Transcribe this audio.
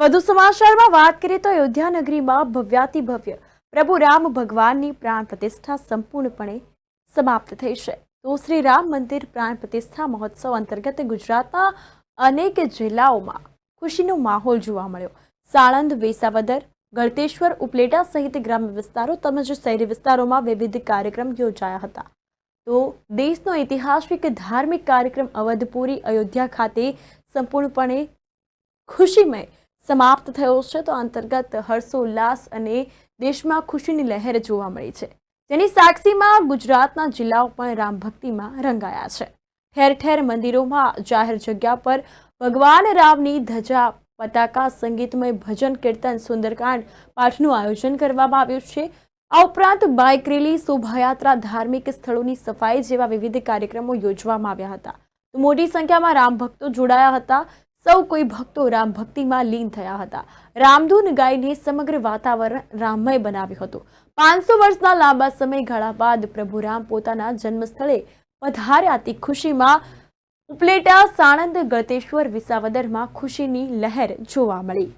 વધુ સમાચારમાં વાત કરીએ તો અયોધ્યા નગરીમાં ભવ્યાતિ ભવ્ય પ્રભુ રામ ભગવાનની પ્રાણ પ્રતિષ્ઠા સંપૂર્ણપણે સમાપ્ત થઈ છે. તો શ્રી રામ મંદિર પ્રાણ પ્રતિષ્ઠા મહોત્સવ અંતર્ગત ગુજરાતના અનેક જિલ્લાઓમાં ખુશીનો માહોલ જોવા મળ્યો. સાણંદ, વેસાવદર, ગળતેશ્વર, ઉપલેટા સહિત ગ્રામ્ય વિસ્તારો તેમજ શહેરી વિસ્તારોમાં વિવિધ કાર્યક્રમ યોજાયા હતા. તો દેશનો ઐતિહાસિક ધાર્મિક કાર્યક્રમ અવધપુરી અયોધ્યા ખાતે સંપૂર્ણપણે ખુશીમય સમાપ્ત થયો છે. તો અંતર્ગત હર્ષોલ્લાસ અને દેશમાં ખુશીની લહેર જોવા મળી છે, જેની સાક્ષીમાં ગુજરાતના જિલ્લાઓ પણ રામ ભક્તિમાં રંગાયા છે. ઠેર ઠેર મંદિરોમાં, જાહેર જગ્યા પર ભગવાન રામની ધજા, પતાકા, સંગીતમય ભજન કીર્તન, સુંદરકાંડ પાઠનું આયોજન કરવામાં આવ્યું છે. આ ઉપરાંત બાઇક રેલી, શોભાયાત્રા, ધાર્મિક સ્થળોની સફાઈ જેવા વિવિધ કાર્યક્રમો યોજવામાં આવ્યા હતા. તો મોટી સંખ્યામાં રામ ભક્તો જોડાયા હતા. સૌ કોઈ ભક્તો રામ ભક્તિમાં લીન થયા હતા. રામધૂન ગાઈને સમગ્ર વાતાવરણ રામમય બનાવ્યું હતું. 500 વર્ષના લાંબા સમયગાળા બાદ પ્રભુ રામ પોતાના જન્મસ્થળે પધાર્યાથી ખુશીમાં ઉપલેટા, સાણંદ, ગળતેશ્વર, વિસાવદરમાં ખુશીની લહેર જોવા મળી.